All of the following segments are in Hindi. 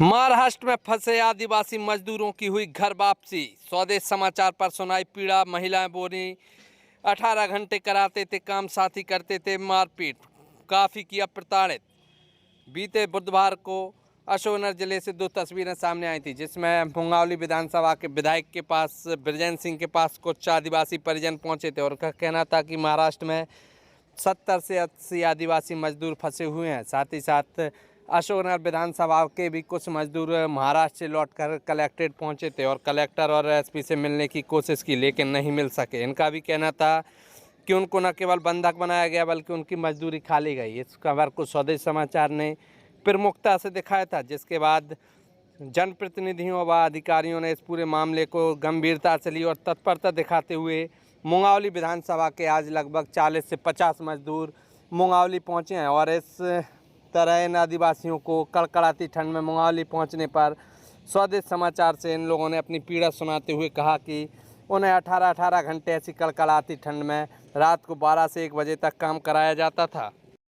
महाराष्ट्र में फंसे आदिवासी मजदूरों की हुई घर वापसी। स्वदेश समाचार पर सुनाई पीड़ा। महिलाएं बोली 18 घंटे कराते थे काम, साथी करते थे मारपीट, काफ़ी किया प्रताड़ित। बीते बुधवार को अशोकनगर जिले से दो तस्वीरें सामने आई थी, जिसमें मुंगावली विधानसभा के विधायक के पास ब्रजेंद्र सिंह के पास कुछ आदिवासी परिजन पहुंचे थे और उनका कहना था कि महाराष्ट्र में 70 से 80 आदिवासी मजदूर फंसे हुए हैं। साथ ही साथ अशोकनगर विधानसभा के भी कुछ मजदूर महाराष्ट्र से लौटकर कलेक्ट्रेट पहुंचे थे और कलेक्टर और एसपी से मिलने की कोशिश की, लेकिन नहीं मिल सके। इनका भी कहना था कि उनको न केवल बंधक बनाया गया बल्कि उनकी मजदूरी खा ली गई। इस खबर को स्वदेश समाचार ने प्रमुखता से दिखाया था, जिसके बाद जनप्रतिनिधियों व अधिकारियों ने इस पूरे मामले को गंभीरता से ली और तत्परता दिखाते हुए मुंगावली विधानसभा के आज लगभग 40 से 50 मजदूर मुंगावली पहुंचे हैं। और इस तरह इन आदिवासियों को कड़कड़ाती ठंड में मुंगावली पहुंचने पर स्वदेश समाचार से इन लोगों ने अपनी पीड़ा सुनाते हुए कहा कि उन्हें 18 घंटे ऐसी कड़कड़ाती ठंड में रात को 12 से 1 बजे तक काम कराया जाता था।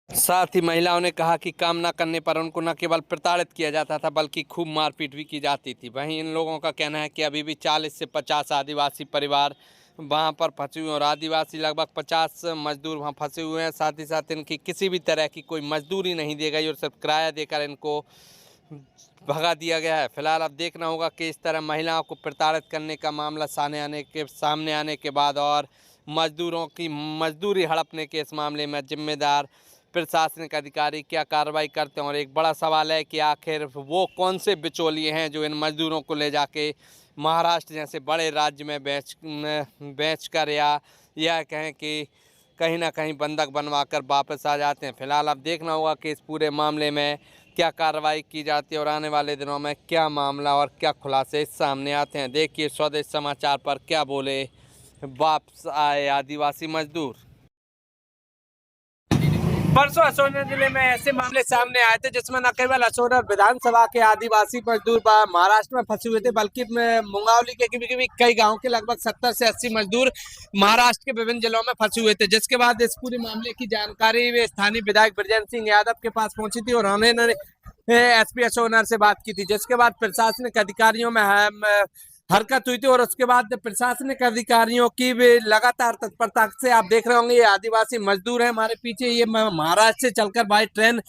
साथ ही महिलाओं ने कहा कि काम न करने पर उनको न केवल प्रताड़ित किया जाता था बल्कि खूब मारपीट भी की जाती थी। वहीं इन लोगों का कहना है कि अभी भी 40 से 50 आदिवासी परिवार वहां पर फंसे हुए और आदिवासी लगभग 50 मजदूर वहां फंसे हुए हैं। साथ ही साथ इनकी किसी भी तरह की कोई मजदूरी नहीं दी गई और सिर्फ किराया देकर इनको भगा दिया गया है। फिलहाल अब देखना होगा कि इस तरह महिलाओं को प्रताड़ित करने का मामला सामने आने के बाद और मजदूरों की मजदूरी हड़पने के इस मामले में जिम्मेदार प्रशासनिक अधिकारी क्या कार्रवाई करते हैं। और एक बड़ा सवाल है कि आखिर वो कौन से बिचौलिए हैं जो इन मजदूरों को ले जाके महाराष्ट्र जैसे बड़े राज्य में बेच कर या कहें कि कहीं ना कहीं बंधक बनवा कर वापस आ जाते हैं। फिलहाल अब देखना होगा कि इस पूरे मामले में क्या कार्रवाई की जाती है और आने वाले दिनों में क्या मामला और क्या खुलासे सामने आते हैं। देखिए स्वदेश समाचार पर क्या बोले वापस आए आदिवासी मजदूर। परसों अशोकनगर जिले में ऐसे मामले सामने आए थे जिसमें न केवल अशोकनगर विधानसभा के आदिवासी मजदूर महाराष्ट्र में फंसे हुए थे बल्कि मुंगावली के कई गांव के लगभग 70 से 80 मजदूर महाराष्ट्र के विभिन्न जिलों में फंसे हुए थे। जिसके बाद इस पूरे मामले की जानकारी वे स्थानीय विधायक ब्रजेंद्र सिंह यादव के पास पहुंची थी और उन्होंने एसपी अशोकनगर से बात की थी। जिसके बाद प्रशासनिक अधिकारियों में हरकत हुई थी और उसके बाद प्रशासनिक अधिकारियों की भी लगातार तत्परता से आप देख रहे होंगे ये आदिवासी मजदूर हैं हमारे पीछे, ये महाराष्ट्र से चलकर बाई ट्रेन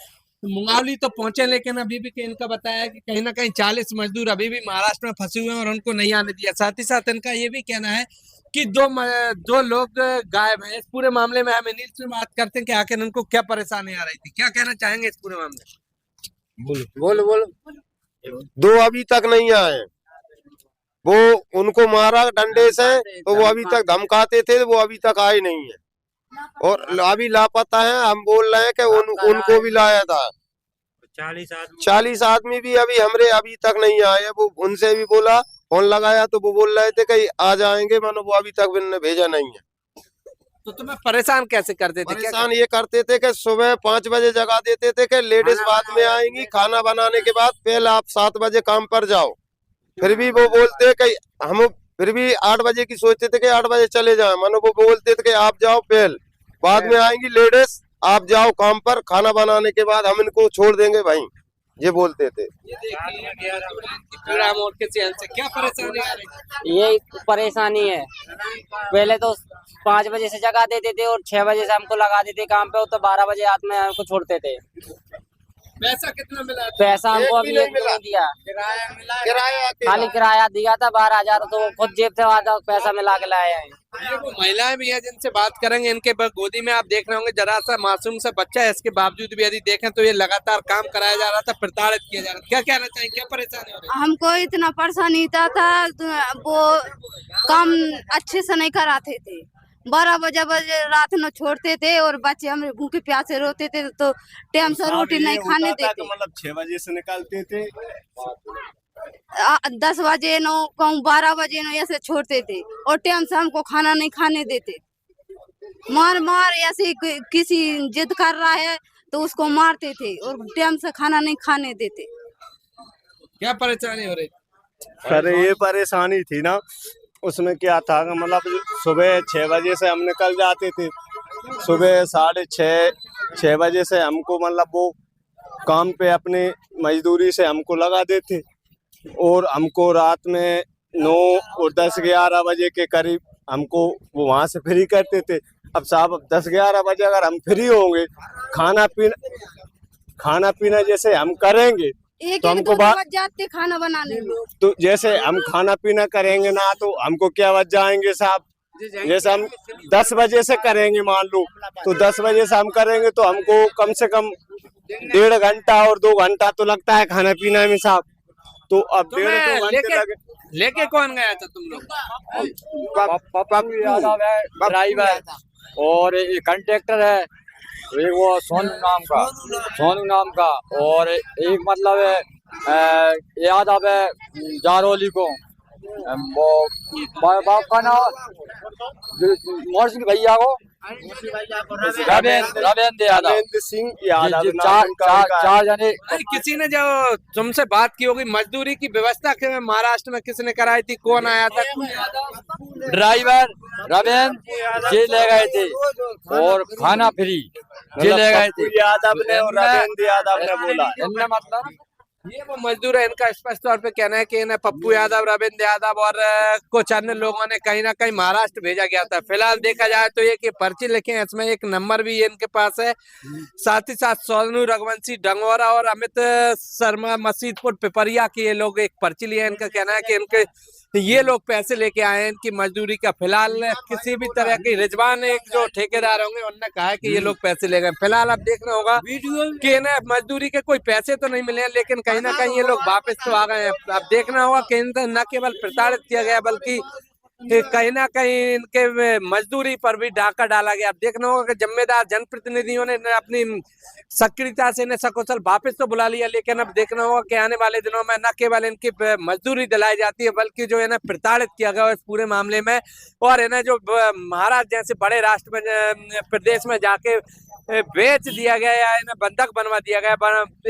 मुंगावली तो पहुंचे, लेकिन अभी भी इनका बताया कि कहीं ना कहीं 40 मजदूर अभी भी महाराष्ट्र में फंसे हुए हैं और उनको नहीं आने दिया। साथ ही साथ इनका ये भी कहना है कि दो लोग गायब हैं। इस पूरे मामले में हम अनिल से बात करते हैं कि आखिर उनको क्या परेशानी आ रही थी, क्या कहना चाहेंगे इस पूरे मामले। बोलो दो अभी तक नहीं आए, वो उनको मारा डंडे से तो वो अभी तक धमकाते थे, वो अभी तक आए नहीं है और अभी लापता है। हम बोल रहे हैं कि उनको भी लाया था। 40 आदमी भी अभी तक नहीं आए। वो उनसे भी बोला, फोन लगाया तो वो बोल रहे थे कि आ जाएंगे, मानो वो अभी तक उन्होंने भेजा नहीं है। तो तुम्हें परेशान कैसे करते थे? परेशान ये करते थे कि सुबह 5 बजे जगा देते थे कि लेडीज बाद में आएंगी, खाना बनाने के बाद पहले आप 7 बजे काम पर जाओ। फिर भी वो बोलते कि हम फिर भी 8 बजे की सोचते थे कि 8 बजे चले जाएं, मानो वो बोलते थे कि आप जाओ पहले, बाद में आएंगी लेडीज, आप जाओ काम पर, खाना बनाने के बाद हम इनको छोड़ देंगे भाई, ये बोलते थे। क्या परेशानी आ रही? ये परेशानी है, पहले तो 5 बजे से जगा देते थे और 6 बजे से हमको लगा देते काम पे, तो 12 बजे रात में हमको छोड़ते थे। पैसा कितना मिला? पैसा हमको अभी नहीं दिया, किराया खाली किराया दिया था 12,000, तो खुद जेब से आधा पैसा मिला के लाए हैं। ये वो महिलाएं भी है जिनसे बात करेंगे, इनके गोदी में आप देख रहे होंगे जरा सा मासूम सा बच्चा है, इसके बावजूद भी यदि देखें तो ये लगातार काम कराया जा रहा था, प्रताड़ित किया जा रहा था। क्या कहना चाहिए, क्या परेशानी हो रही है? हमको इतना परेशानी था वो काम अच्छे से नहीं कराते थे। 12 बजे रात में छोड़ते थे और बच्चे हमें भूखे प्यासे रोते थे तो टाइम से रोटी नहीं खाने देते। मतलब 6 बजे से निकालते थे, 10 बजे 12 बजे ऐसे छोड़ते थे और टाइम से हमको खाना नहीं खाने देते। मार ऐसे किसी जिद कर रहा है तो उसको मारते थे और टाइम से खाना नहीं खाने देते। क्या परेशानी हो रही? अरे ये परेशानी थी ना, उसमें क्या था कि मतलब सुबह 6 बजे से हम निकल जाते थे, सुबह 6:30 6 बजे से हमको मतलब वो काम पे अपने मजदूरी से हमको लगा देते और हमको रात में 9 और 10-11 बजे के करीब हमको वो वहाँ से फ्री करते थे। अब साहब अब 10-11 बजे अगर हम फ्री होंगे, खाना पीना जैसे हम करेंगे एक तो एक हमको दो बज जाते खाना बनाने में। तो जैसे हम खाना पीना करेंगे ना तो हमको क्या बच जाएंगे साहब। जैसे हम 10 बजे से करेंगे मान लो, तो 10 बजे से हम करेंगे तो हमको कम से कम 1.5 घंटा और 2 घंटा तो लगता है खाना पीना में साहब। तो अब तो 1.5-2 घंटे लगे। लेके कौन गया था तुम लोग? पप्पू यादव है ड्राइवर और एक कंडक्टर है, एक वो सोनू नाम का और एक मतलब है यादव है जारोली को, वो बाप का नाम मोर्शी भैया को रविंद्र यादव, रविंद्र सिंह यादव चार जने। अरे किसी ने जो तुमसे बात की होगी मजदूरी की व्यवस्था के महाराष्ट्र में किसने कराई थी, कौन आया था? ड्राइवर रविंद्र जी ले गए थे और खाना फ्री जी ले गए थे। यादव ने और रविंद्र यादव ने बोला। इनने मतलब ये वो मजदूर है, इनका स्पष्ट तौर पे कहना है कि इन्हें पप्पू यादव, रविंद्र यादव और कुछ अन्य लोगों ने कहीं ना कहीं महाराष्ट्र भेजा गया था। फिलहाल देखा जाए तो ये पर्ची लिखे हैं, इसमें एक नंबर भी इनके पास है। साथ ही साथ सोनू रघुवंशी डंगोरा और अमित शर्मा मसीदपुर पिपरिया की ये लोग एक पर्ची लिए। इनका कहना है कि इनके ये लोग पैसे लेके आए हैं इनकी मजदूरी का। फिलहाल किसी भी तरह की रिजवान एक जो ठेकेदार होंगे उन्होंने कहा है कि ये लोग पैसे ले गए। फिलहाल अब देखना होगा कि इन्हें मजदूरी के कोई पैसे तो नहीं मिले हैं, लेकिन कहीं ना कहीं ये लोग वापस तो आ गए हैं। अब देखना होगा कि इनसे न केवल प्रताड़ित किया गया बल्कि कहीं ना कहीं इनके मजदूरी पर भी डाका डाला गया। अब देखना होगा कि जिम्मेदार जनप्रतिनिधियों ने अपनी सक्रियता से इन्हें सकुशल वापस तो बुला लिया, लेकिन अब देखना होगा कि आने वाले दिनों में न केवल इनकी मजदूरी दिलाई जाती है बल्कि जो इन्हें प्रताड़ित किया गया इस पूरे मामले में, और इन्हें जो महाराष्ट्र जैसे बड़े राष्ट्र में प्रदेश में जाके बेच दिया गया या इन्हें बंधक बनवा दिया गया,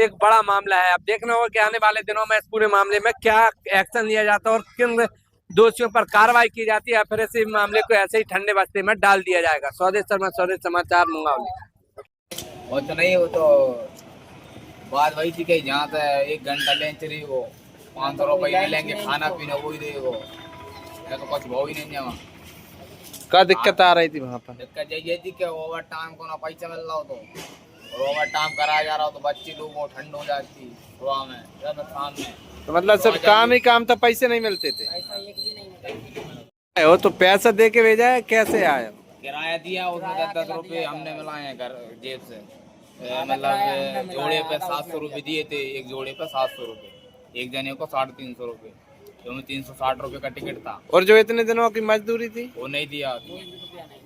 एक बड़ा मामला है। अब देखना होगा कि आने वाले दिनों में इस पूरे मामले में क्या एक्शन लिया जाता है और किन दोषियों पर कार्रवाई की जाती है, फिर इस मामले को ऐसे ही ठंडे बस्ते में डाल दिया जाएगा। स्वदेश शर्मा, स्वदेश समाचार, मुंगावली। वो तो नहीं, वो तो बात वही थी कि जहाँ से 1 घंटा लेंच रही वो 500 रुपये मिलेंगे, खाना पीना वही देगा, तो कुछ भाव ही नहीं है वहाँ। क्या दिक्कत आ रही थी वहाँ पर? दिक्कत ये थी कि ओवर टाइम को ना पैसा मिल रहा हो तो, और ओवर टाइम कराया जा रहा हो तो बच्चे लोग को ठंड हो जाती सुबह में, शाम में। तो मतलब सिर्फ काम ही काम था, पैसे नहीं मिलते थे? वो तो पैसा दे के भेजा है, कैसे आया? किराया दिया उसमें 10-10 रुपये हमने मिलाए हैं घर जेब से, मतलब जोड़े पे 700 रुपये दिए थे, एक जोड़े पे 700 रुपये, एक जने को 350 रुपये, तो 360 रुपये का टिकट था। और जो इतने दिनों की मजदूरी थी वो नहीं दिया,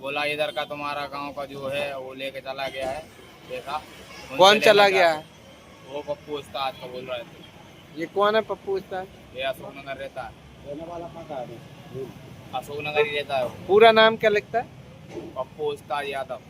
बोला इधर का तुम्हारा गांव का जो है वो लेके चला गया है। देखा कौन चला गया है? वो पप्पू उस्ताद का बोल रहे थे। ये कौन है पप्पू उस्ताद? ये अशोकनगर रहता है, अशोकनगर ही रहता है। पूरा नाम क्या लिखता है? पप्पू उस्ताद यादव।